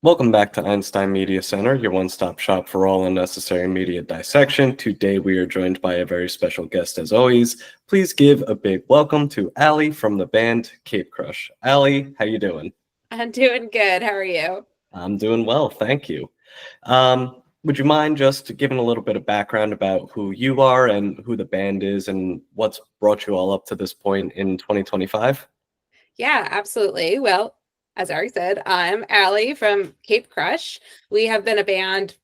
Welcome back to Einstein Media Center, your one-stop shop for all unnecessary media dissection. Today we are joined by a very special guest as always. Please give a big welcome to Allie from the band Cape Crush. Allie, how you doing? I'm doing good. How are you? I'm doing well, thank you. Would you mind just giving a little bit of background about who you are and who the band is and what's brought you all up to this point in 2025? Yeah, absolutely. Well, as Ari said, I'm Allie from Cape Crush. We have been a band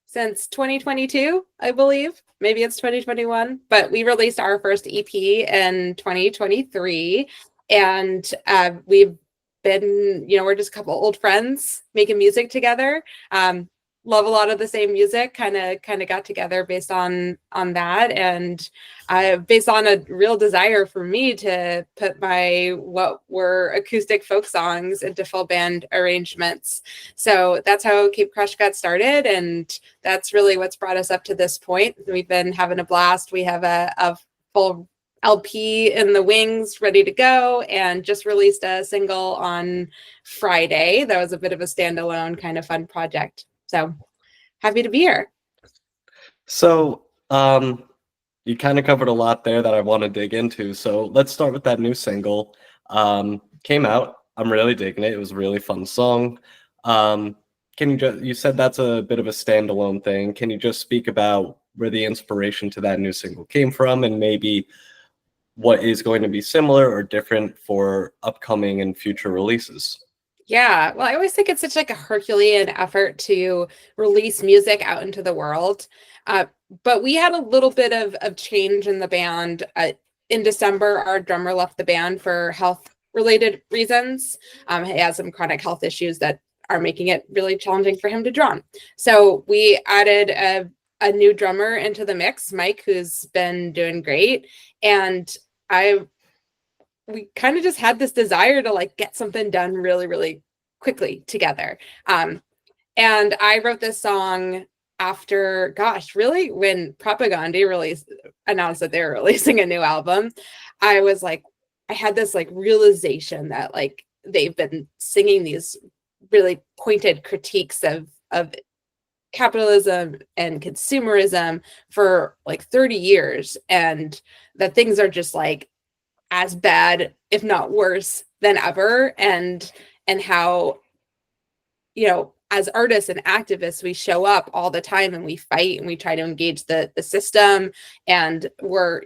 since 2022, I believe. Maybe it's 2021, but we released our first EP in 2023. And we've been, we're just a couple old friends making music together. Love a lot of the same music, kind of got together based on that, and based on a real desire for me to put my what were acoustic folk songs into full band arrangements. So that's how Cape Crush got started, and that's really what's brought us up to this point. We've been having a blast. We have a full LP in the wings ready to go, and just released a single on Friday. That was a bit of a standalone kind of fun project. So happy to be here. So, you kind of covered a lot there that I want to dig into. So let's start with that new single. Came out. I'm really digging it. It was a really fun song. Can you said that's a bit of a standalone thing. Can you just speak about where the inspiration to that new single came from and maybe what is going to be similar or different for upcoming and future releases? Yeah, well, I always think it's such like a Herculean effort to release music out into the world. But we had a little bit of change in the band. In December, our drummer left the band for health related reasons. He has some chronic health issues that are making it really challenging for him to drum. So we added a new drummer into the mix, Mike, who's been doing great. And we kind of just had this desire to like get something done really, really quickly together. And I wrote this song after, gosh, really, when Propaganda announced that they were releasing a new album. I was like, I had this like realization that like they've been singing these really pointed critiques of capitalism and consumerism for like 30 years, and that things are just like as bad, if not worse, than ever. And how, as artists and activists, we show up all the time and we fight and we try to engage the system, and we're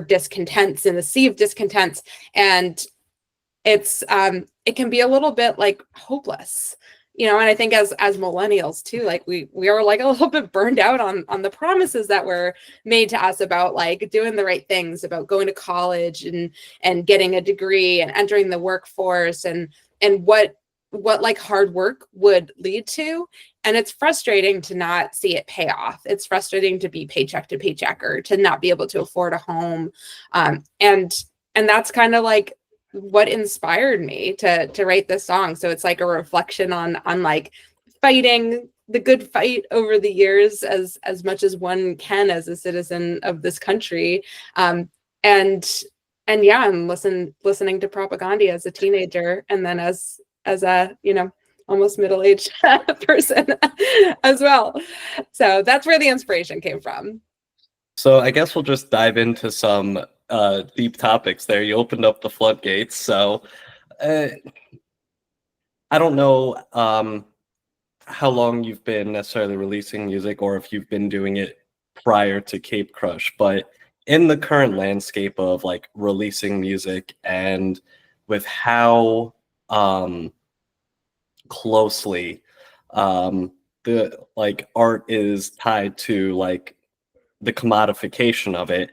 discontents in the sea of discontents. And it can be a little bit like hopeless, and I think as millennials too, like we are like a little bit burned out on the promises that were made to us about like doing the right things, about going to college and getting a degree and entering the workforce, and what like hard work would lead to. And it's frustrating to not see it pay off. It's frustrating to be paycheck to paycheck or to not be able to afford a home. And that's kind of like what inspired me to write this song. So it's like a reflection on like fighting the good fight over the years as much as one can as a citizen of this country. And yeah, I'm listening to Propaganda as a teenager, and then as a almost middle-aged person as well. So that's where the inspiration came from. So I guess we'll just dive into some deep topics there. You opened up the floodgates. So I don't know how long you've been necessarily releasing music or if you've been doing it prior to Cape Crush, but in the current landscape of like releasing music and with how closely the like art is tied to like the commodification of it,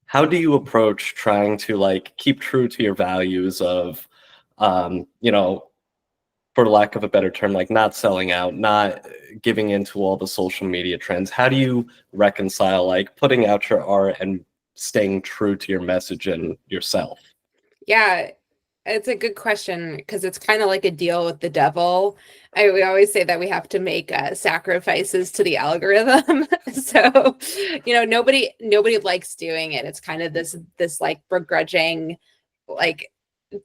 how do you approach trying to like keep true to your values of for lack of a better term, like not selling out, not giving into all the social media trends? How do you reconcile like putting out your art and staying true to your message and yourself? Yeah, it's a good question because it's kind of like a deal with the devil. We always say that we have to make sacrifices to the algorithm. So, nobody likes doing it. It's kind of this like begrudging, like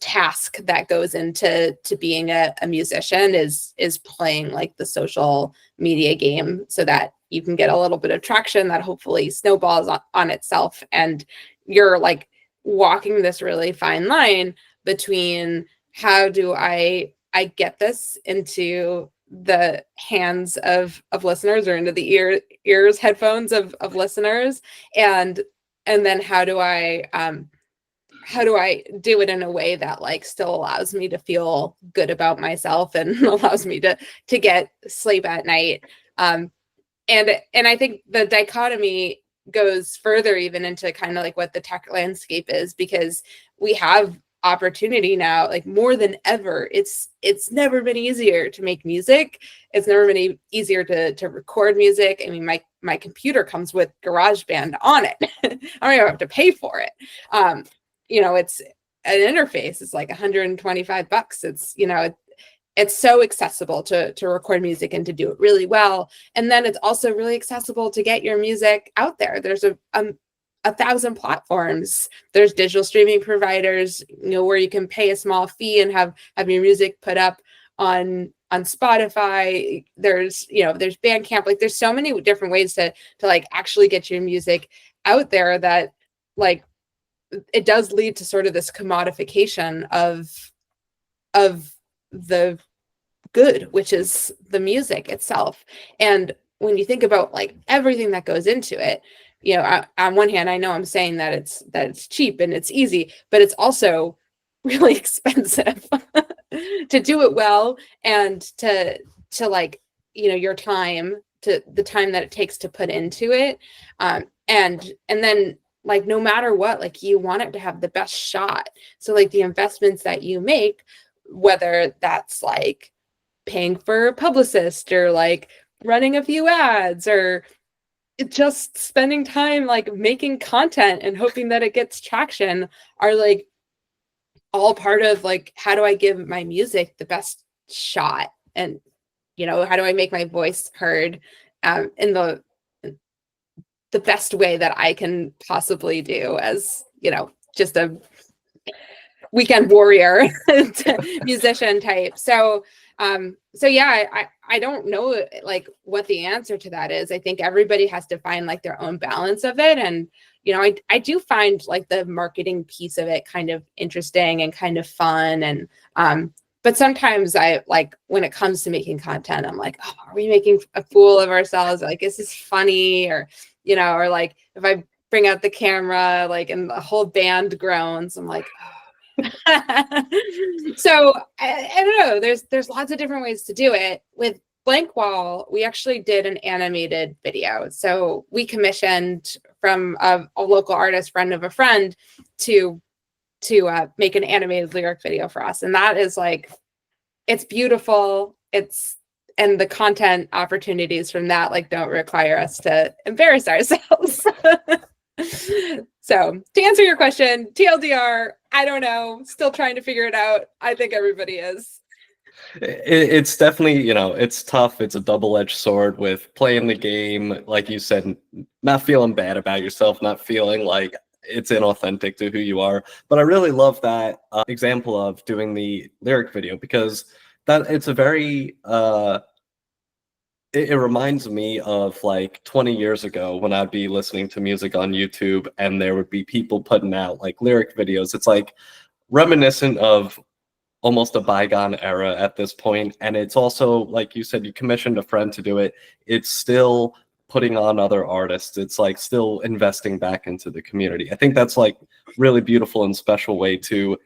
task that goes into being a musician is playing like the social media game so that you can get a little bit of traction that hopefully snowballs on itself. And you're like walking this really fine line between how do I get this into the hands of listeners or into the ears headphones of listeners, and then how do I do it in a way that like still allows me to feel good about myself and allows me to get sleep at night. And I think the dichotomy goes further even into kind of like what the tech landscape is, because we have opportunity now, like more than ever. It's never been easier to make music. It's never been easier to record music. I mean, my computer comes with GarageBand on it. I don't even have to pay for it. It's an interface. It's like $125. It's, it's so accessible to record music and to do it really well. And then it's also really accessible to get your music out there. There's a 1,000 platforms. There's digital streaming providers, where you can pay a small fee and have your music put up on Spotify. There's Bandcamp. Like there's so many different ways to like actually get your music out there that like it does lead to sort of this commodification of the good, which is the music itself. And when you think about like everything that goes into it, on one hand, I know I'm saying that it's cheap and it's easy, but it's also really expensive to do it well, and to like, your time, to the time that it takes to put into it. And then like, no matter what, like you want it to have the best shot. So like the investments that you make, whether that's like paying for a publicist or like running a few ads or just spending time like making content and hoping that it gets traction, are like all part of like, how do I give my music the best shot? And, how do I make my voice heard in the best way that I can possibly do as, just a weekend warrior musician type. So yeah, I don't know like what the answer to that is. I think everybody has to find like their own balance of it. And, I do find like the marketing piece of it kind of interesting and kind of fun. And, but sometimes I like, when it comes to making content, I'm like, oh, are we making a fool of ourselves? Like, is this funny? Or, or like if I bring out the camera, like, and the whole band groans, I'm like, oh. So I don't know. There's lots of different ways to do it. With Blank Wall, we actually did an animated video. So we commissioned from a local artist, friend of a friend, to make an animated lyric video for us. And that is like, it's beautiful. And the content opportunities from that like don't require us to embarrass ourselves. So to answer your question, TLDR, I don't know, still trying to figure it out. I think everybody is. It's definitely, it's tough. It's a double-edged sword with playing the game, like you said, not feeling bad about yourself, not feeling like it's inauthentic to who you are. But I really love that example of doing the lyric video, because that it's a very it reminds me of like 20 years ago when I'd be listening to music on YouTube and there would be people putting out like lyric videos. It's like reminiscent of almost a bygone era at this point. And it's also, like you said, you commissioned a friend to do it. It's still putting on other artists. It's like still investing back into the community. I think that's like really beautiful and special way to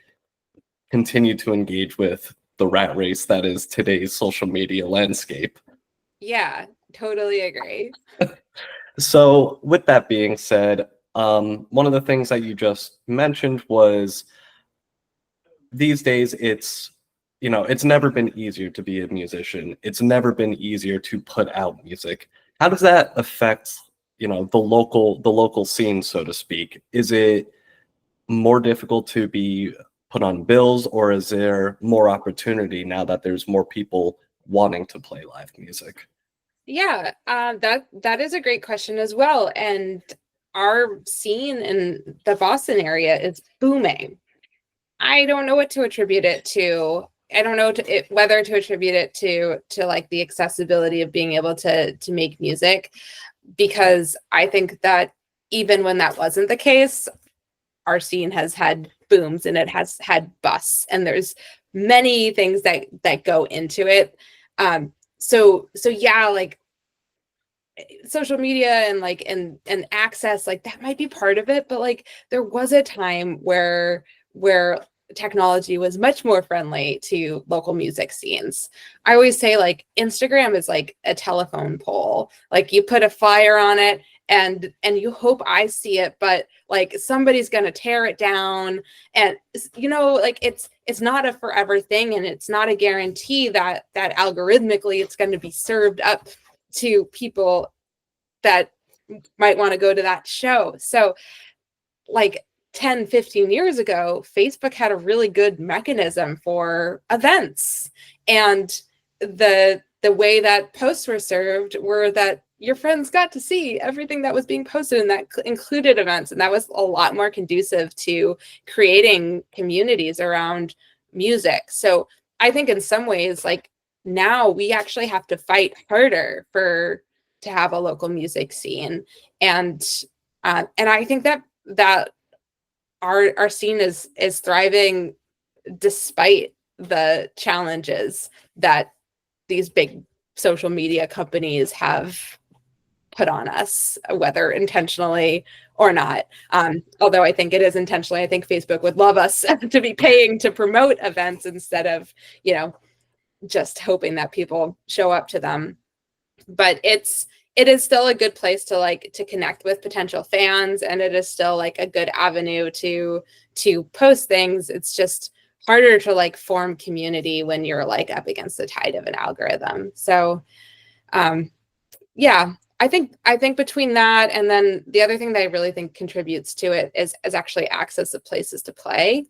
continue to engage with the rat race that is today's social media landscape. Yeah, totally agree. So with that being said, one of the things that you just mentioned was these days it's never been easier to be a musician. It's never been easier to put out music. How does that affect the local scene, so to speak? Is it more difficult to be put on bills, or is there more opportunity now that there's more people wanting to play live music? Yeah, that is a great question as well. And our scene in the Boston area is booming. I don't know what to attribute it to. I don't know whether to attribute it to like the accessibility of being able to make music, because I think that even when that wasn't the case, our scene has had booms and it has had busts, and there's many things that go into it. So yeah, like social media and like and access, like that might be part of it, but like there was a time where technology was much more friendly to local music scenes. I always say like Instagram is like a telephone pole. Like you put a flyer on it and you hope I see it, but like somebody's going to tear it down, and you know, like it's not a forever thing, and it's not a guarantee that algorithmically it's going to be served up to people that might want to go to that show. So like 10-15 years ago, Facebook had a really good mechanism for events, and the way that posts were served were that your friends got to see everything that was being posted, and that included events, and that was a lot more conducive to creating communities around music. So I think in some ways, like now we actually have to fight harder for to have a local music scene, and I think that our scene is thriving despite the challenges that these big social media companies have put on us, whether intentionally or not. Although I think it is intentionally. I think Facebook would love us to be paying to promote events instead of, you know, just hoping that people show up to them. But it is still a good place to like to connect with potential fans, and it is still like a good avenue to post things. It's just harder to like form community when you're like up against the tide of an algorithm. So yeah, I think between that and then the other thing that I really think contributes to it is actually access of places to play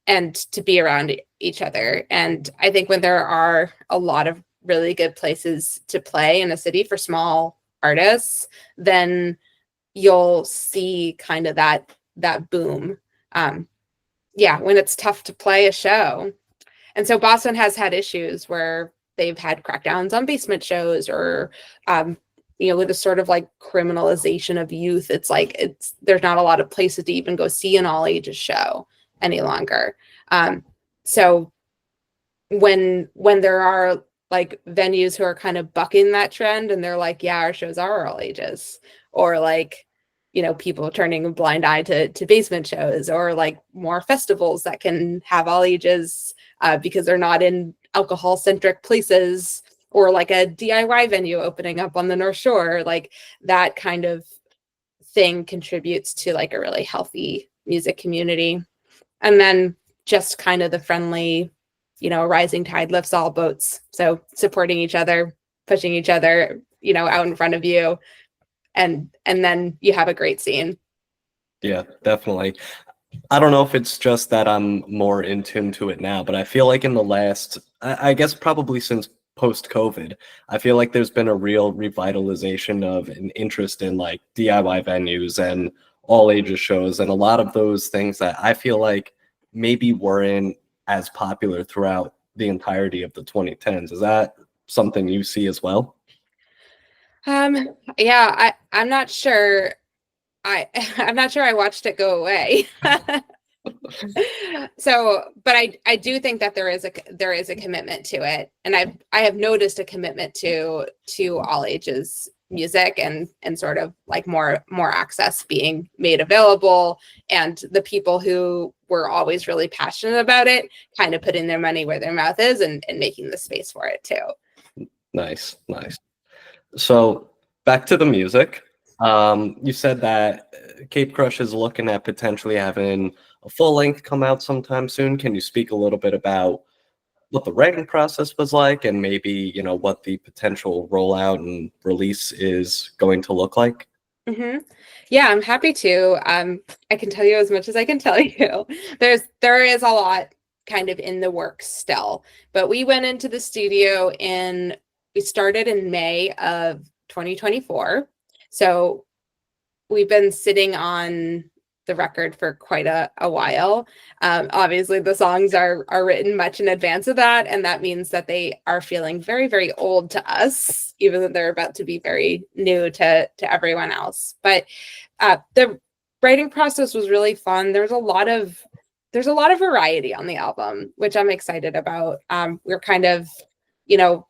and to be around each other. And I think when there are a lot of really good places to play in a city for small artists, then you'll see kind of that boom. Yeah, when it's tough to play a show. And so Boston has had issues where they've had crackdowns on basement shows, or you know, with a sort of like criminalization of youth. It's like there's not a lot of places to even go see an all ages show any longer. So when there are like venues who are kind of bucking that trend, and they're like, yeah, our shows are all ages, or like, you know, people turning a blind eye to basement shows, or like more festivals that can have all ages because they're not in alcohol centric places, or like a DIY venue opening up on the North Shore, like that kind of thing contributes to like a really healthy music community. And then just kind of the friendly, you know, rising tide lifts all boats. So supporting each other, pushing each other, you know, out in front of you, and then you have a great scene. Yeah, definitely. I don't know if it's just that I'm more in tune to it now, but I feel like in the last, I guess probably since post-COVID, I feel like there's been a real revitalization of an interest in like DIY venues and all ages shows, and a lot of those things that I feel like maybe weren't as popular throughout the entirety of the 2010s. Is that something you see as well? Yeah, I'm not sure. I'm not sure I watched it go away. So, but I do think that there is a commitment to it, and I have noticed a commitment to all ages music, and sort of like more access being made available, and the people who were always really passionate about it kind of putting their money where their mouth is, and making the space for it too. Nice, nice. So back to the music. You said that Cape Crush is looking at potentially having a full length come out sometime soon. Can you speak a little bit about what the writing process was like, and maybe, you know, what the potential rollout and release is going to look like? Hmm. Yeah, I'm happy to. I can tell you as much as I can tell you. There is a lot kind of in the works still, but we went into the studio we started in May of 2024. So we've been sitting on the record for quite a while. Obviously, the songs are written much in advance of that, and that means that they are feeling very, very old to us, even though they're about to be very new to everyone else. But the writing process was really fun. There's a lot of variety on the album, which I'm excited about. We're kind of, you know,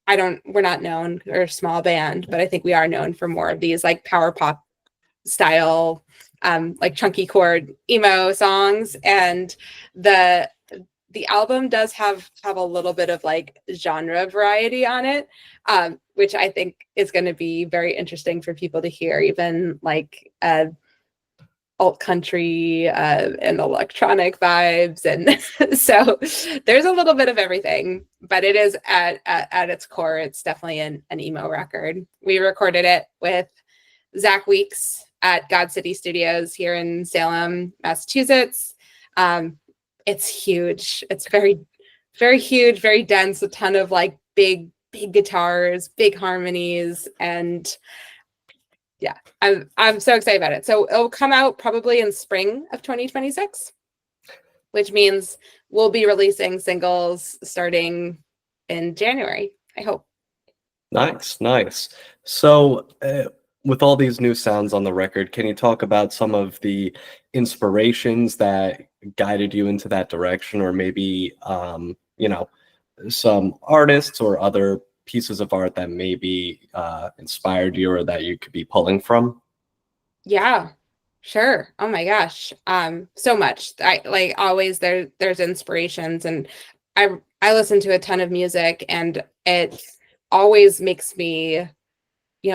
we're not known, or a small band, but I think we are known for more of these like power pop style, like chunky chord emo songs. And the album does have a little bit of like genre variety on it, which I think is going to be very interesting for people to hear, even like alt country and electronic vibes. And so there's a little bit of everything, but it is at its core, it's definitely an emo record. We recorded it with Zach Weeks at God City Studios here in Salem, Massachusetts. It's huge. It's very, very huge, very dense, a ton of like big guitars, big harmonies, and yeah, I'm so excited about it. So it'll come out probably in spring of 2026, which means we'll be releasing singles starting in January, I hope. Nice. So, with all these new sounds on the record, can you talk about some of the inspirations that guided you into that direction, or maybe, some artists or other pieces of art that maybe inspired you or that you could be pulling from? Yeah, sure. Oh my gosh. So much. I like always there's inspirations, and I listen to a ton of music, and it always makes me,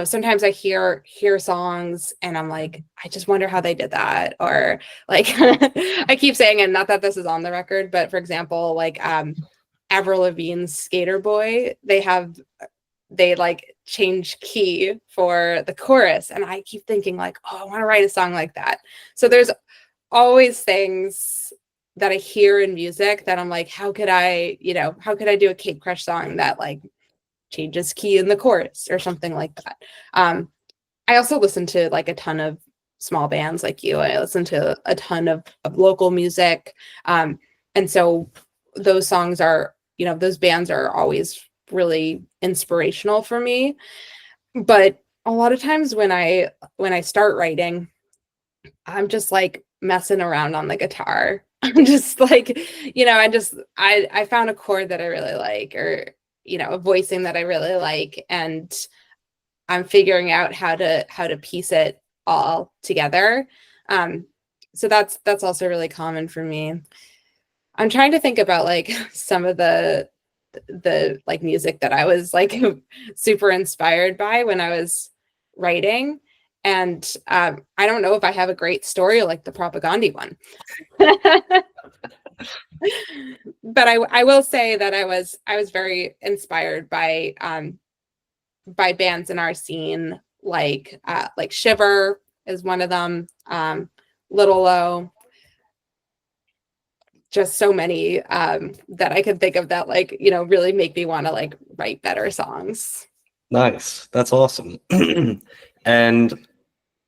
sometimes I hear songs and I'm like, I just wonder how they did that. Or like I keep saying, and not that this is on the record, but for example, like Avril Lavigne's Skater Boy, they like change key for the chorus, and I keep thinking like, oh, I want to write a song like that. So there's always things that I hear in music that I'm like, how could I do a Cape Crush song that like changes key in the chorus or something like that. I also listen to like a ton of small bands like you. I listen to a ton of local music. And so those songs are, those bands are always really inspirational for me. But a lot of times when I start writing, I'm just like messing around on the guitar. I'm just like, I found a chord that I really like, or a voicing that I really like, and I'm figuring out how to piece it all together. So that's also really common for me. I'm trying to think about like some of the like music that I was like super inspired by when I was writing. And I don't know if I have a great story like the Propagandhi one. But I will say that I was very inspired by bands in our scene, like Shiver is one of them, Little Low, just so many that I could think of that like, really make me want to like write better songs. Nice. That's awesome. And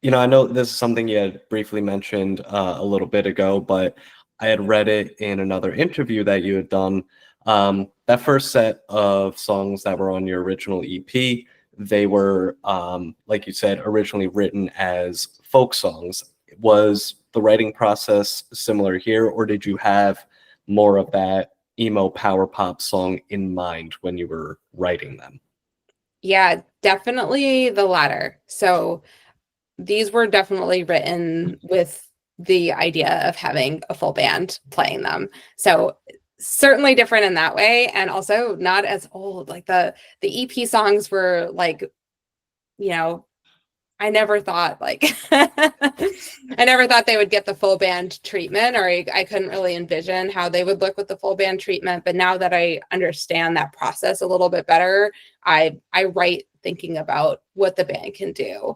I know this is something you had briefly mentioned a little bit ago, but I had read it in another interview that you had done. That first set of songs that were on your original EP, they were, like you said, originally written as folk songs. Was the writing process similar here, or did you have more of that emo power pop song in mind when you were writing them? Yeah, definitely the latter. So these were definitely written with the idea of having a full band playing them. So certainly different in that way, and also not as old. Like the EP songs were like, I never thought like I never thought they would get the full band treatment, or I couldn't really envision how they would look with the full band treatment. But now that I understand that process a little bit better, I write thinking about what the band can do.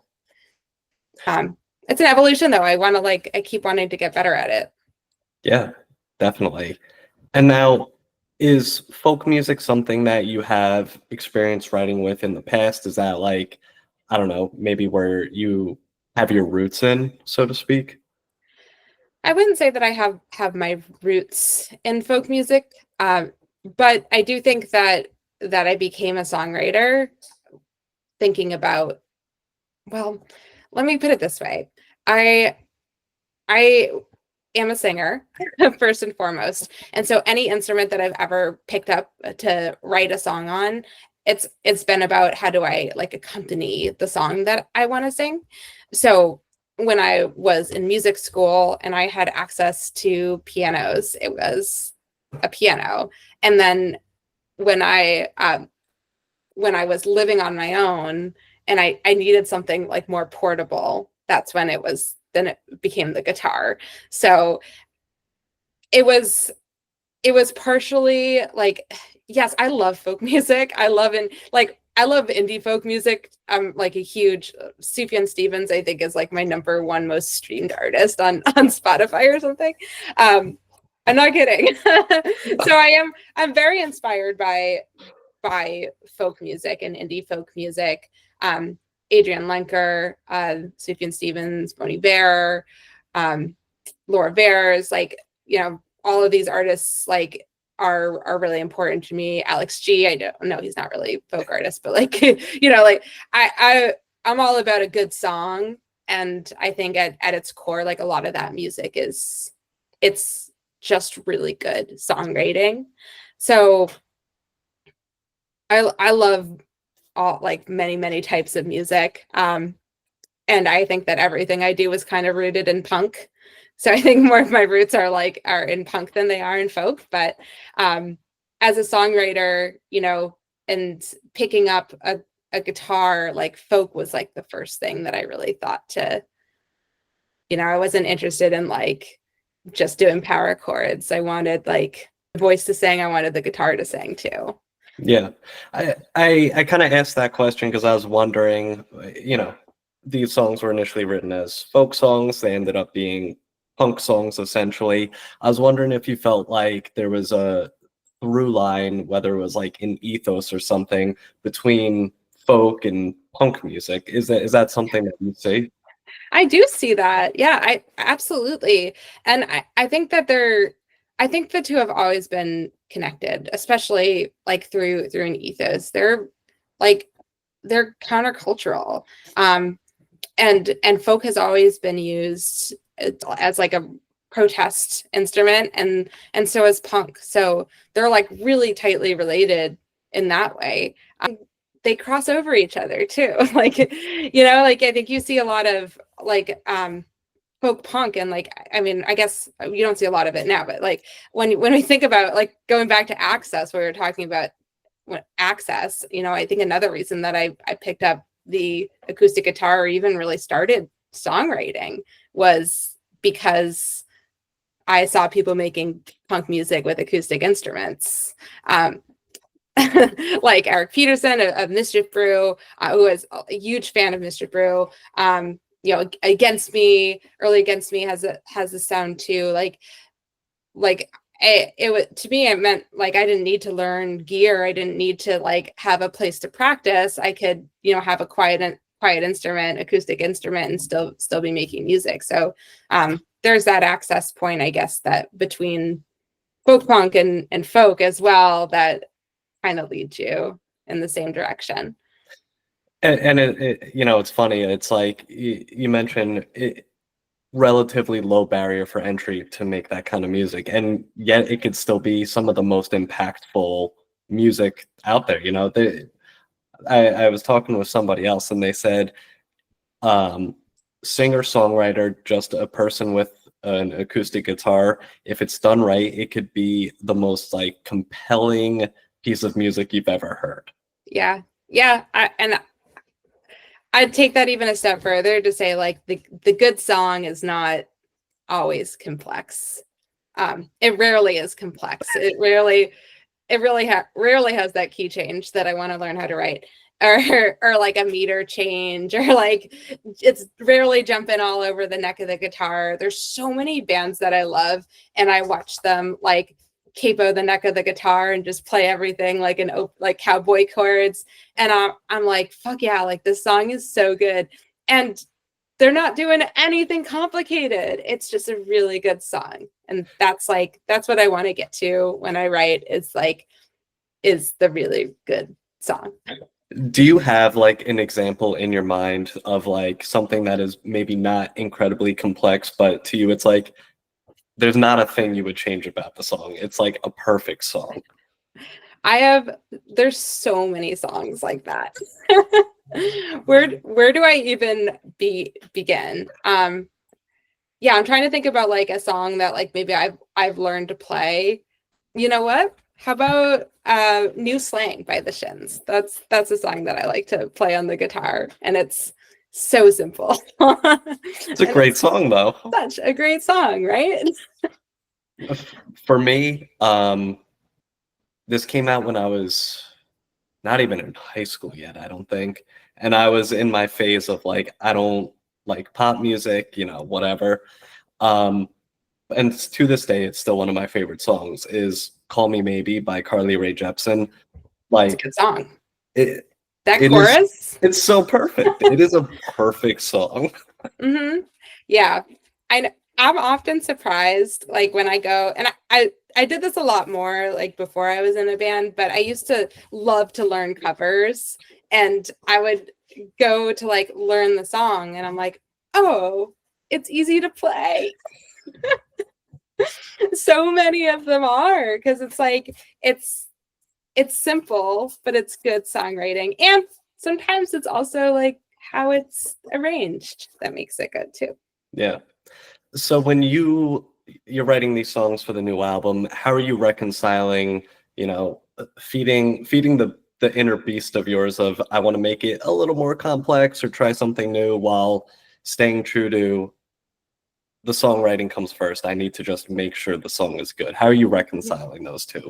It's an evolution though. I keep wanting to get better at it. Yeah, definitely. And now, is folk music something that you have experience writing with in the past? Is that like, I don't know, maybe where you have your roots in, so to speak? I wouldn't say that I have my roots in folk music, but I do think that I became a songwriter thinking about, well, let me put it this way. I am a singer first and foremost. And so any instrument that I've ever picked up to write a song on, it's been about how do I like accompany the song that I want to sing. So when I was in music school and I had access to pianos, it was a piano. And then when I was living on my own and I needed something like more portable, that's when then it became the guitar. So it was partially like, yes, I love folk music. I love indie folk music. I'm like a huge Sufjan Stevens, I think, is like my number one most streamed artist on Spotify or something. I'm not kidding. So I'm very inspired by folk music and indie folk music. Adrian Lenker, Sufjan Stevens, Bon Iver, Laura Bears, like, you know, all of these artists like are really important to me. Alex G, I don't know, he's not really a folk artist, but like, you know, like I'm all about a good song. And I think at its core, like a lot of that music it's just really good songwriting. So I love all like many types of music. And I think that everything I do is kind of rooted in punk. So I think more of my roots are in punk than they are in folk. But as a songwriter, you know, and picking up a guitar, like folk was like the first thing that I really thought to, you know, I wasn't interested in like just doing power chords. I wanted like the voice to sing. I wanted the guitar to sing too. Yeah, I kind of asked that question because I was wondering, you know, these songs were initially written as folk songs. They ended up being punk songs, essentially. I was wondering if you felt like there was a through line, whether it was like an ethos or something between folk and punk music. Is that something that you see? I do see that. Yeah, I absolutely. And I think that I think the two have always been connected, especially like through an ethos. Like they're countercultural. And folk has always been used as like a protest instrument, and so is punk. So they're like really tightly related in that way. They cross over each other too. Like, you know, like I think you see a lot of like folk punk, and like, I mean, I guess you don't see a lot of it now, but like when we think about like going back to Access, we were talking about Access, you know, I think another reason that I picked up the acoustic guitar or even really started songwriting was because I saw people making punk music with acoustic instruments. Like Eric Peterson of Mischief Brew, who was a huge fan of Mischief Brew. You know, Early Against Me has a sound too. It was, to me, it meant like I didn't need to learn gear. I didn't need to like have a place to practice. I could, you know, have a quiet instrument, acoustic instrument, and still be making music. So there's that access point, I guess, that between folk punk and folk as well, that kind of leads you in the same direction. And you know, it's funny. It's like you mentioned it, relatively low barrier for entry to make that kind of music, and yet it could still be some of the most impactful music out there. You know, I was talking with somebody else, and they said, singer songwriter, just a person with an acoustic guitar. If it's done right, it could be the most like compelling piece of music you've ever heard. Yeah. And I'd take that even a step further to say like the good song is not always complex. It rarely is complex. It rarely has that key change that I want to learn how to write, or like a meter change, or like it's rarely jumping all over the neck of the guitar. There's so many bands that I love, and I watch them like capo the neck of the guitar and just play everything like like cowboy chords, and I'm like, fuck yeah, like this song is so good. And they're not doing anything complicated. It's just a really good song. And that's what I want to get to when I write, is the really good song. Do you have like an example in your mind of like something that is maybe not incredibly complex, but to you it's like there's not a thing you would change about the song. It's like a perfect song. There's so many songs like that. Where do I even begin? Yeah, I'm trying to think about like a song that like maybe I've learned to play. You know what? How about New Slang by the Shins? That's a song that I like to play on the guitar, and it's so simple. It's a great song though. Such a great song, right? For me, this came out when I was not even in high school yet, I don't think. And I was in my phase of like, I don't like pop music, whatever. And to this day, it's still one of my favorite songs is Call Me Maybe by Carly Rae Jepsen. It's a Like good song. it, That it chorus? is, it's so perfect. It is a perfect song. Yeah. I'm often surprised, like when I go, and I did this a lot more like before I was in a band, but I used to love to learn covers, and I would go to like learn the song, and I'm like, oh, it's easy to play. So many of them are, because it's like it's simple, but it's good songwriting, and sometimes it's also like how it's arranged that makes it good too. Yeah. So when you're writing these songs for the new album, how are you reconciling, feeding the inner beast of yours of I want to make it a little more complex or try something new while staying true to the songwriting comes first. I need to just make sure the song is good. How are you reconciling those two?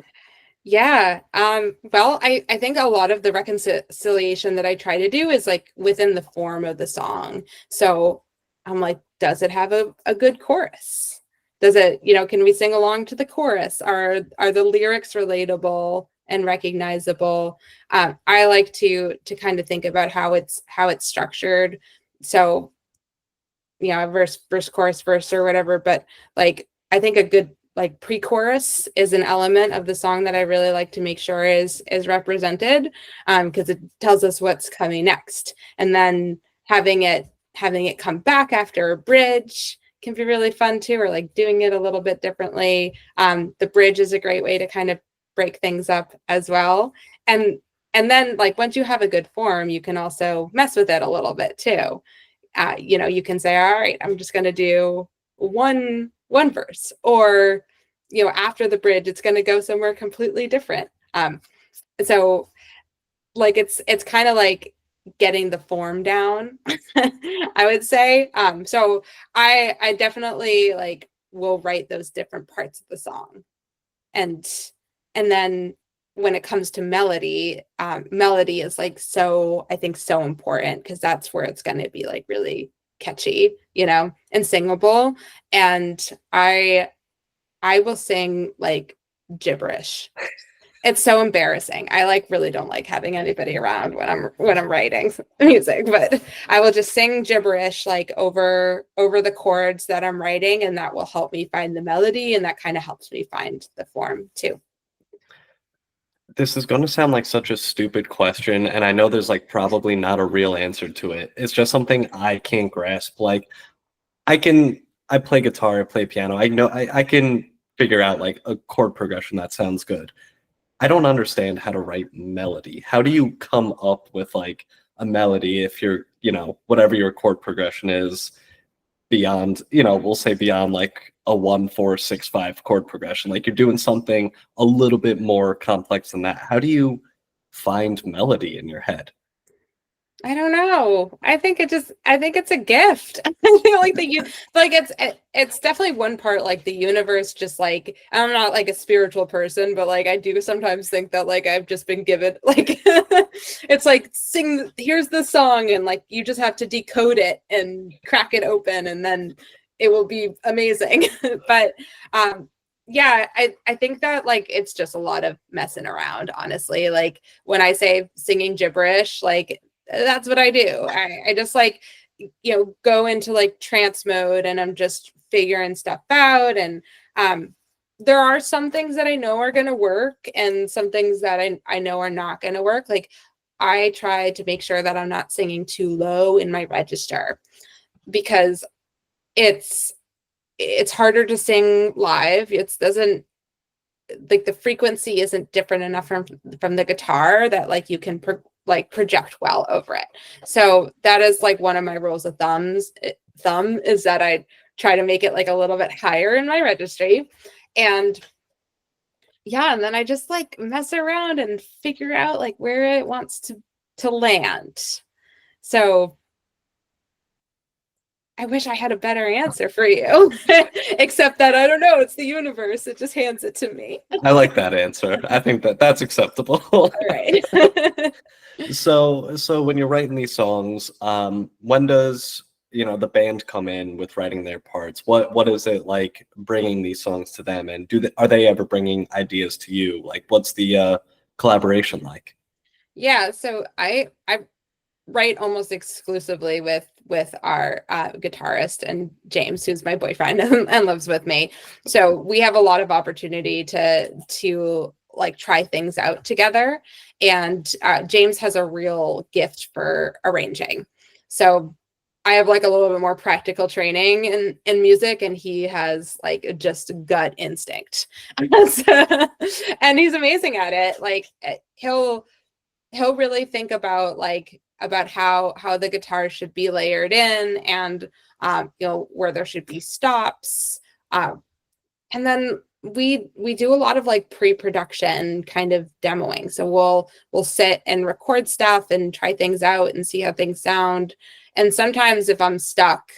Yeah. Well, I think a lot of the reconciliation that I try to do is like within the form of the song. So I'm like, does it have a good chorus? Does it, can we sing along to the chorus? Are the lyrics relatable and recognizable? I like to kind of think about how it's structured. So, verse, chorus, verse, or whatever. But like, I think a good like pre-chorus is an element of the song that I really like to make sure is represented, because it tells us what's coming next. And then having it come back after a bridge can be really fun too, or like doing it a little bit differently. The bridge is a great way to kind of break things up as well. And then like once you have a good form, you can also mess with it a little bit too. You can say, all right, I'm just going to do one verse, or after the bridge it's going to go somewhere completely different. So like it's kind of like getting the form down. I would say. So I definitely like will write those different parts of the song, and then when it comes to melody, melody is like I think so important, because that's where it's going to be like really catchy, and singable. And I will sing like gibberish. It's so embarrassing. I like really don't like having anybody around when I'm writing music, but I will just sing gibberish like over the chords that I'm writing, and that will help me find the melody, and that kind of helps me find the form too. This is going to sound like such a stupid question, and I know there's like probably not a real answer to it. It's just something I can't grasp. Like I play guitar, I play piano. I know I can figure out like a chord progression that sounds good. I don't understand how to write melody. How do you come up with like a melody if you're, whatever your chord progression is beyond, we'll say beyond like a 1-4-6-5 chord progression. Like you're doing something a little bit more complex than that. How do you find melody in your head? I don't know. I think it's a gift. I feel like it's definitely one part like the universe, just like, I'm not like a spiritual person, but like I do sometimes think that like I've just been given like it's like here's the song, and like you just have to decode it and crack it open, and then it will be amazing. But yeah, I think that like it's just a lot of messing around, honestly. Like when I say singing gibberish, like that's what I do. I just like go into like trance mode and I'm just figuring stuff out. And there are some things that I know are going to work and some things that I know are not going to work. Like I try to make sure that I'm not singing too low in my register, because it's harder to sing live. It doesn't, like, the frequency isn't different enough from the guitar that like you can project well over it. So that is like one of my rules of thumb is that I try to make it like a little bit higher in my registry. And yeah, and then I just like mess around and figure out like where it wants to land. So I wish I had a better answer for you, except that I don't know. It's the universe. It just hands it to me. I like that answer. I think that's acceptable. All right. So when you're writing these songs, when does the band come in with writing their parts? What is it like bringing these songs to them, and are they ever bringing ideas to you? Like, what's the collaboration like? Yeah, so I write almost exclusively with our guitarist and James, who's my boyfriend and lives with me. So we have a lot of opportunity to like try things out together. And James has a real gift for arranging. So I have like a little bit more practical training in music, and he has like just gut instinct. And he's amazing at it. Like he'll really think about how the guitar should be layered in, and where there should be stops. And then we do a lot of like pre-production kind of demoing. So we'll sit and record stuff and try things out and see how things sound. And sometimes if I'm stuck,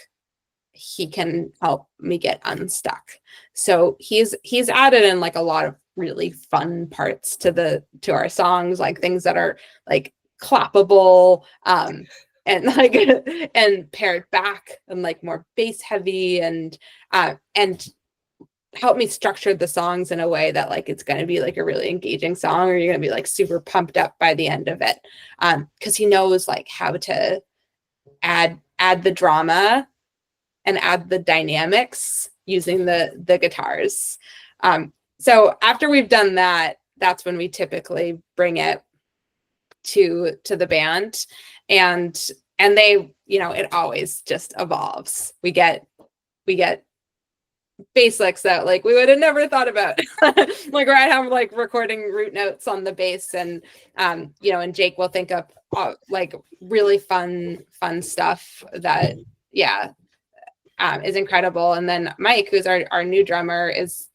he can help me get unstuck. So he's added in like a lot of really fun parts to our songs, like things that are like clappable, and like and pared back and like more bass heavy, and help me structure the songs in a way that like it's going to be like a really engaging song, or you're going to be like super pumped up by the end of it, because he knows like how to add the drama and add the dynamics using the guitars. So after we've done that, that's when we typically bring it to the band, and they, it always just evolves. We get bass licks that like we would have never thought about. Like right now I'm like recording root notes on the bass, and and Jake will think of like really fun stuff that is incredible. And then Mike, who's our new drummer, is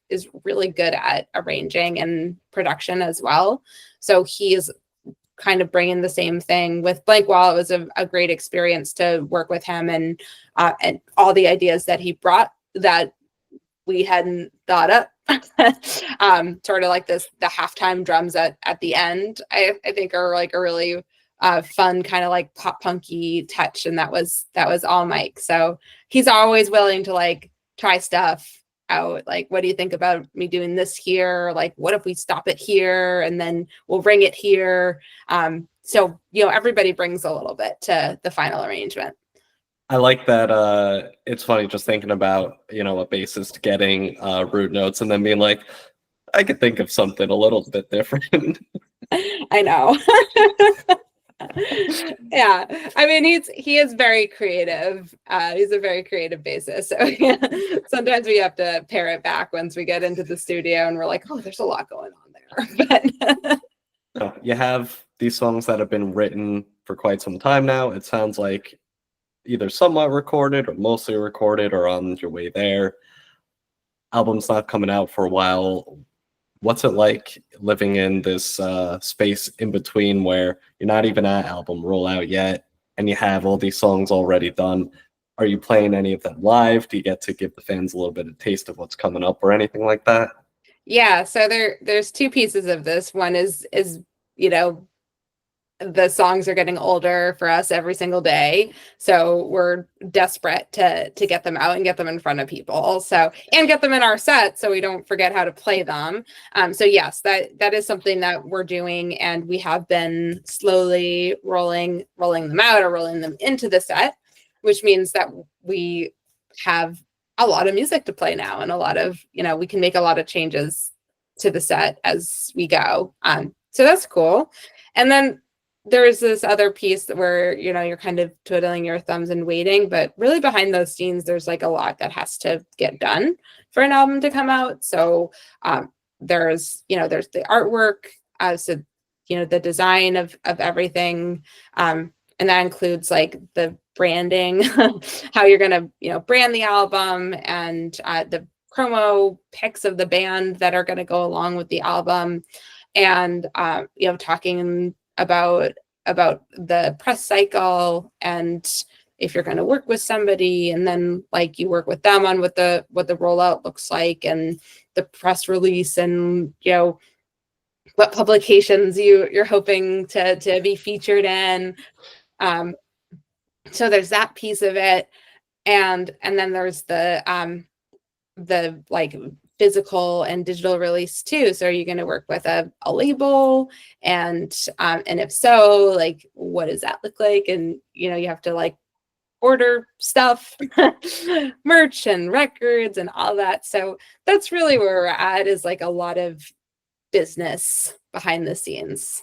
really good at arranging and production as well. So he's kind of bringing the same thing with Blank Wall. It was a great experience to work with him, and all the ideas that he brought that we hadn't thought up. Sort of like the halftime drums at the end, I think are like a really fun kind of like pop punky touch, and that was all Mike. So he's always willing to like try stuff out. Like, what do you think about me doing this here? Like, what if we stop it here and then we'll ring it here? So everybody brings a little bit to the final arrangement. I like that. It's funny just thinking about a bassist getting root notes and then being like, I could think of something a little bit different. I know. Yeah, I mean he is very creative. He's a very creative bassist. So yeah, sometimes we have to pare it back once we get into the studio and we're like, oh, there's a lot going on there. But you have these songs that have been written for quite some time now. It sounds like either somewhat recorded or mostly recorded or on your way there. Album's not coming out for a while. What's it like living in this space in between where you're not even at album rollout yet and you have all these songs already done? Are you playing any of them live? Do you get to give the fans a little bit of taste of what's coming up or anything like that? Yeah, so there's two pieces of this. One is the songs are getting older for us every single day, so we're desperate to get them out and get them in front of people, so, and get them in our set so we don't forget how to play them. So yes, that is something that we're doing, and we have been slowly rolling them out or rolling them into the set. which means that we have a lot of music to play now, and a lot of, we can make a lot of changes to the set as we go. So that's cool. And then there's this other piece where, you're kind of twiddling your thumbs and waiting, but really behind those scenes, there's like a lot that has to get done for an album to come out. So there's the artwork, so, the design of everything. And that includes like the branding, how you're going to, brand the album, and the promo pics of the band that are going to go along with the album, and talking about the press cycle, and if you're going to work with somebody, and then like you work with them on what the rollout looks like, and the press release, and what publications you're hoping to be featured in. So there's that piece of it, and then there's the like physical and digital release too. So are you going to work with a label, and if so, like what does that look like? And you have to like order stuff, merch and records and all that. So that's really where we're at, is like a lot of business behind the scenes.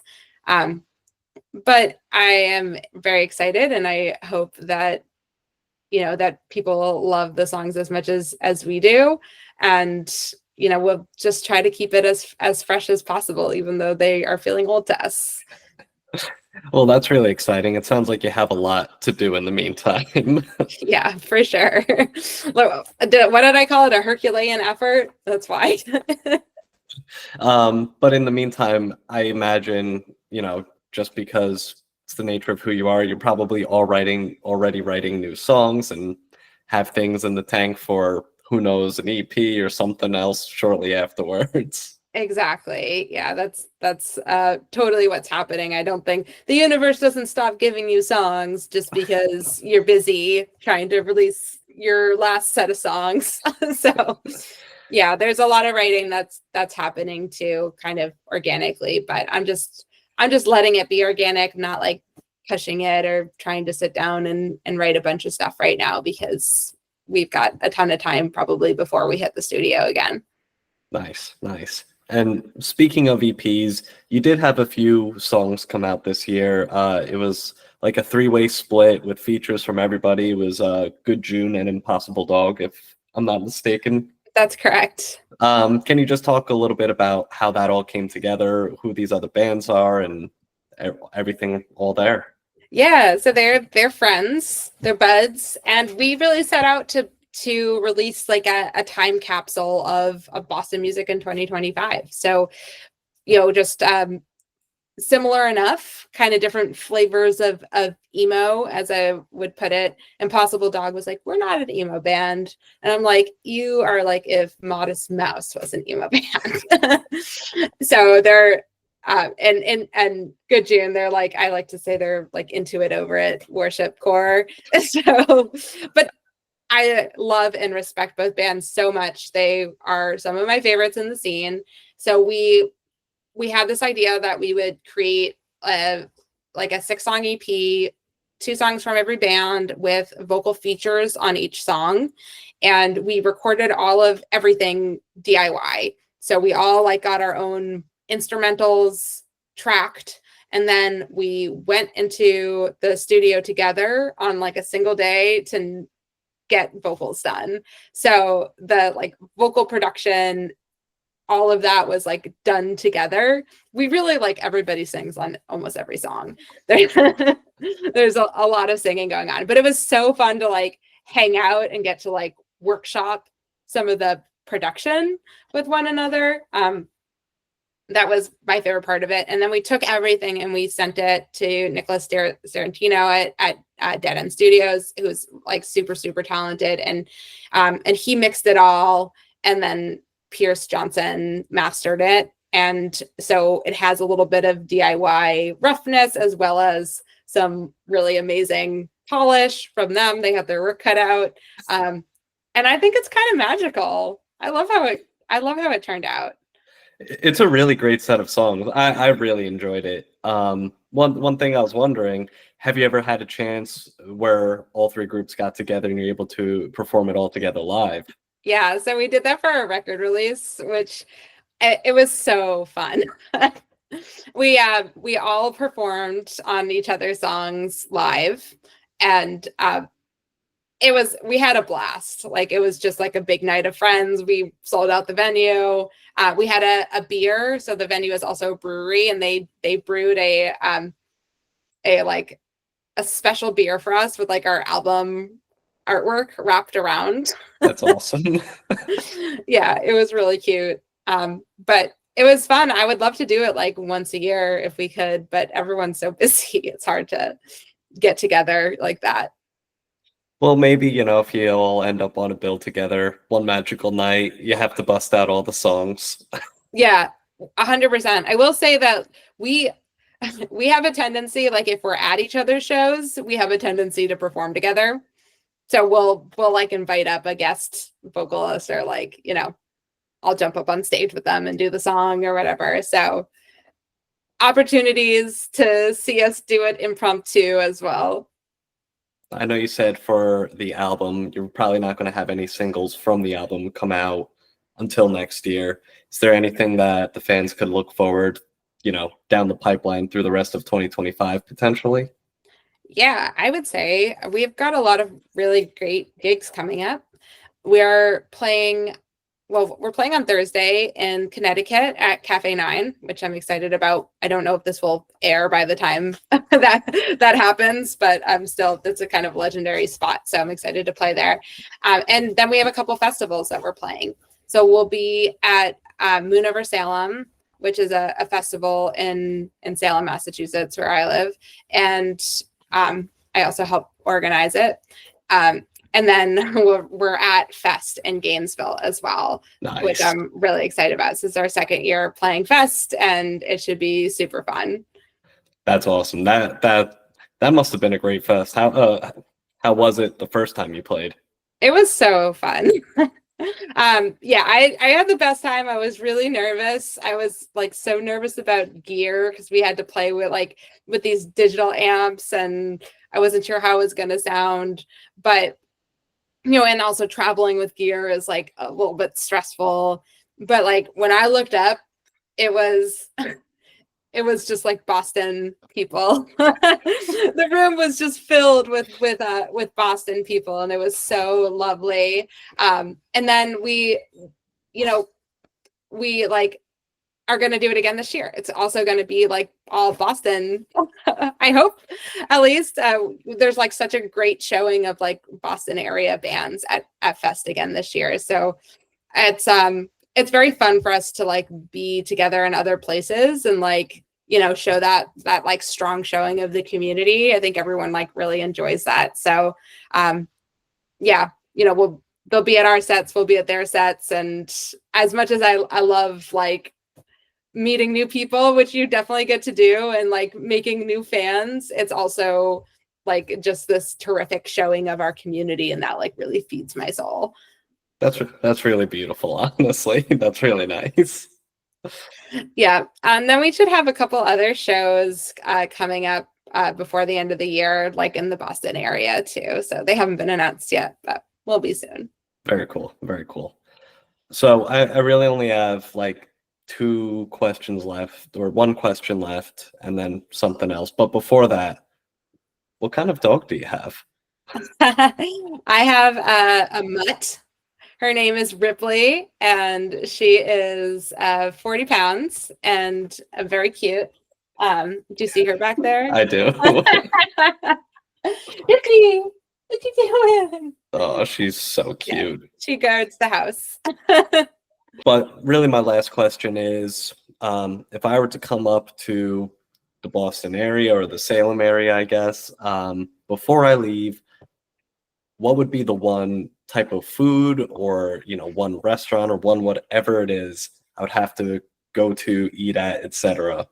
But I am very excited, and I hope that that people love the songs as much as we do, and we'll just try to keep it as fresh as possible, even though they are feeling old to us. Well, that's really exciting. It sounds like you have a lot to do in the meantime. Yeah, for sure. What did I call it? A Herculean effort? That's why. But in the meantime, I imagine, just because it's the nature of who you are, you're probably already writing new songs and have things in the tank for, who knows, an EP or something else shortly afterwards. Exactly. Yeah, that's totally what's happening. I don't think the universe doesn't stop giving you songs just because you're busy trying to release your last set of songs. So yeah, there's a lot of writing that's happening too, kind of organically, but I'm just letting it be organic, not like pushing it or trying to sit down and write a bunch of stuff right now, because we've got a ton of time probably before we hit the studio again. Nice. And speaking of EPs, you did have a few songs come out this year. It was like a 3-way split with features from everybody. It was Good June and Impossible Dog, if I'm not mistaken. That's correct. Can you just talk a little bit about how that all came together, who these other bands are, and everything all there? Yeah, so they're friends, they're buds, and we really set out to release like a time capsule of Boston music in 2025. So, just similar enough, kind of different flavors of emo, as I would put it. Impossible Dog was like, we're not an emo band. And I'm like, you are like if Modest Mouse was an emo band. So they're and Good June, they're like, I like to say they're like Into It Over It worship core. So, but I love and respect both bands so much. They are some of my favorites in the scene. So we had this idea that we would create a 6-song EP, 2 songs from every band with vocal features on each song. And we recorded all of everything DIY. So we all like got our own instrumentals tracked. And then we went into the studio together on like a single day to get vocals done. So the like vocal production, all of that was like done together. We really like everybody sings on almost every song. There's a lot of singing going on, but it was so fun to like hang out and get to like workshop some of the production with one another. That was my favorite part of it. And then we took everything and we sent it to Nicholas Sarantino at Dead End Studios, who's like super, super talented. And he mixed it all. And then Pierce Johnson mastered it. And so it has a little bit of DIY roughness as well as some really amazing polish from them. They have their work cut out. And I think it's kind of magical. I love how it turned out. It's a really great set of songs. I really enjoyed it. One thing I was wondering, have you ever had a chance where all three groups got together and you're able to perform it all together live? Yeah, so we did that for our record release, which it was so fun. We all performed on each other's songs live, and we had a blast. Like, it was just like a big night of friends. We sold out the venue. We had a beer, so the venue is also a brewery, and they brewed like a special beer for us with like our album artwork wrapped around. That's awesome. Yeah, it was really cute. But it was fun. I would love to do it like once a year if we could, but everyone's so busy. It's hard to get together like that. Well, maybe, if you all end up on a bill together one magical night, you have to bust out all the songs. Yeah, 100%. I will say that we we have a tendency, like if we're at each other's shows, we have a tendency to perform together. So we'll like invite up a guest vocalist, or like, I'll jump up on stage with them and do the song or whatever. So opportunities to see us do it impromptu as well. I know you said for the album, you're probably not going to have any singles from the album come out until next year. Is there anything that the fans could look forward, down the pipeline through the rest of 2025 potentially? Yeah, I would say we've got a lot of really great gigs coming up. We're playing we're playing on Thursday in Connecticut at Cafe 9, which I'm excited about. I don't know if this will air by the time that happens, but it's a kind of legendary spot. So I'm excited to play there. And then we have a couple festivals that we're playing. So we'll be at Moon Over Salem, which is a festival in Salem, Massachusetts, where I live. And I also help organize it. And then we're at Fest in Gainesville as well, Nice. which I'm really excited about. This is our second year playing Fest, and it should be super fun. That's awesome. That must have been a great fest. How was it the first time you played? It was so fun. Yeah, I had the best time. I was really nervous. I was like so nervous about gear because we had to play with these digital amps, and I wasn't sure how it was going to sound, but and also traveling with gear is like a little bit stressful. But like when I looked up, it was just like Boston people. The room was just filled with Boston people, and it was so lovely. And then we like are going to do it again this year. It's also going to be like all Boston. I hope, at least. There's like such a great showing of like Boston area bands at Fest again this year. So it's very fun for us to like be together in other places and like, show that like strong showing of the community. I think everyone like really enjoys that. So yeah, they'll be at our sets, we'll be at their sets. And as much as I love like meeting new people, which you definitely get to do, and like making new fans, it's also like just this terrific showing of our community, and that like really feeds my soul. That's really beautiful, honestly. That's really nice. Yeah, and then we should have a couple other shows coming up before the end of the year, like in the Boston area too. So they haven't been announced yet, but will be soon. Very cool. Very cool. So I really only have like two questions left, or one question left, and then something else. But before that, what kind of dog do you have? I have a mutt. Her name is Ripley, and she is 40 pounds and very cute. Do you see her back there? I do. Ripley, what you doing? Oh, she's so cute. Yeah, she guards the house. But really, my last question is, if I were to come up to the Boston area or the Salem area, I guess, before I leave, what would be the one type of food, or one restaurant, or one whatever it is I would have to go to, eat at, etc.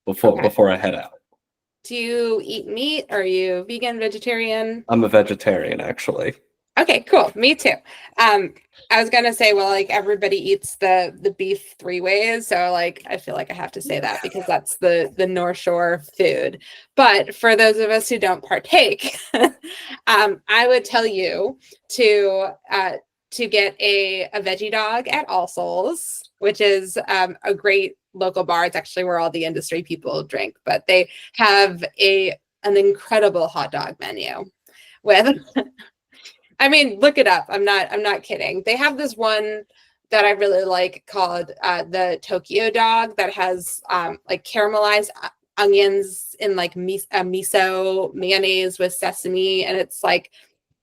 Before I head out? Do you eat meat? Are you vegan, vegetarian? I'm a vegetarian, actually. Okay, cool. Me too. I was gonna say, well, like everybody eats the beef three ways, so like I feel like I have to say that because that's the North Shore food. But for those of us who don't partake, I would tell you to get a veggie dog at All Souls, which is a great local bar. It's actually where all the industry people drink, but they have an incredible hot dog menu with I mean, look it up. I'm not kidding. They have this one that I really like called the Tokyo dog that has like caramelized onions in like miso mayonnaise with sesame, and it's like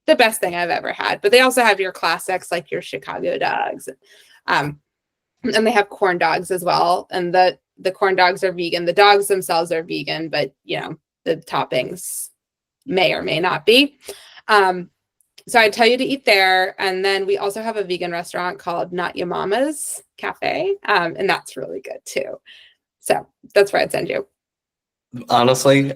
the best thing I've ever had. But they also have your classics like your Chicago dogs. Um, and they have corn dogs as well. And the corn dogs are vegan. The dogs themselves are vegan, but you know, the toppings may or may not be. So I tell you to eat there. And then we also have a vegan restaurant called Not Your Mama's Cafe. And that's really good too. So that's where I'd send you. Honestly,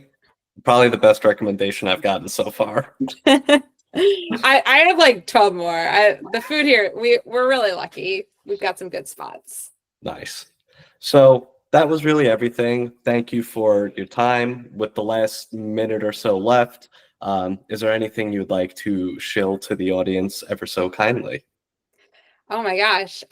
probably the best recommendation I've gotten so far. I have like 12 more. The food here, we're really lucky. We've got some good spots. Nice. So that was really everything. Thank you for your time. With the last minute or so left, is there anything you'd like to shill to the audience ever so kindly? Oh my gosh.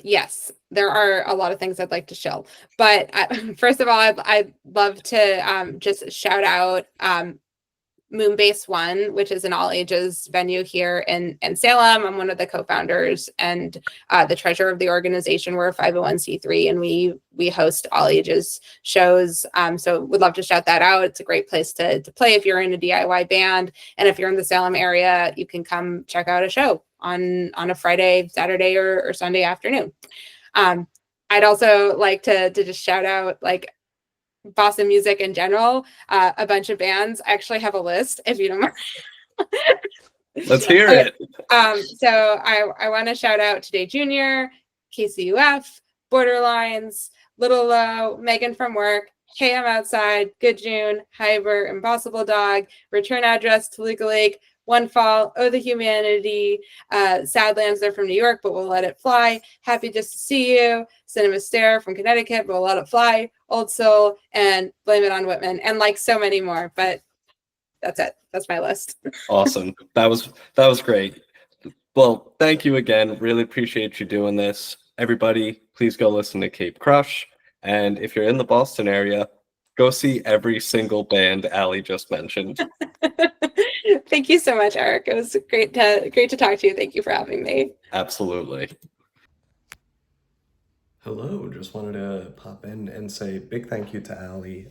Yes, there are a lot of things I'd like to show. But first of all, I'd love to just shout out Moonbase One, which is an all ages venue here in Salem. I'm one of the co-founders and the treasurer of the organization. We're a 501c3 and we host all ages shows. So would love to shout that out. It's a great place to play if you're in a DIY band. And if you're in the Salem area, you can come check out a show on a Friday, Saturday, or Sunday afternoon. I'd also like to just shout out like Boston music in general, a bunch of bands. I actually have a list if you don't mind. Let's hear Okay. it. So I want to shout out Today Junior, KCUF, Borderlines, Little Low, Megan from Work, Hey I'm Outside, Good June, Hyber, Impossible Dog, Return Address, Toluca Lake, One Fall, Oh the Humanity, Sadlands, they're from New York, but we'll let it fly. Happy Just to See You, Cinema Stare from Connecticut, but we'll let it fly. Old Soul, and Blame It on Whitman, and like so many more. But that's it. That's my list. Awesome. That was great. Well, thank you again. Really appreciate you doing this. Everybody, please go listen to Cape Crush. And if you're in the Boston area, go see every single band Allie just mentioned. Thank you so much, Eric. It was great to talk to you. Thank you for having me. Absolutely. Hello, just wanted to pop in and say big thank you to Allie.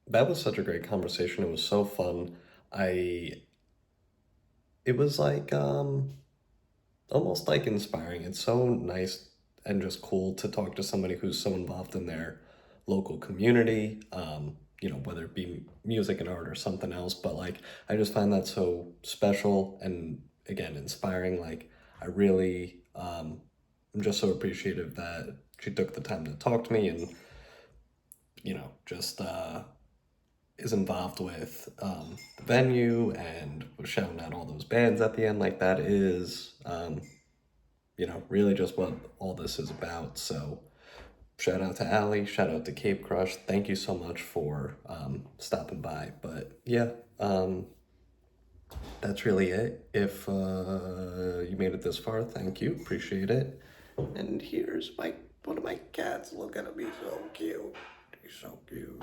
That was such a great conversation. It was so fun. I it was like almost like inspiring. It's so nice and just cool to talk to somebody who's so involved in their local community, whether it be music and art or something else. But like, I just find that so special and again, inspiring. Like, I really, I'm just so appreciative that she took the time to talk to me and, just is involved with the venue and was shouting out all those bands at the end. Like, that is, really just what all this is about. So shout out to Allie, shout out to Cape Crush. Thank you so much for stopping by. But yeah, that's really it. If you made it this far, thank you. Appreciate it. And here's one of my cats. Look at him. He's so cute. He's so cute.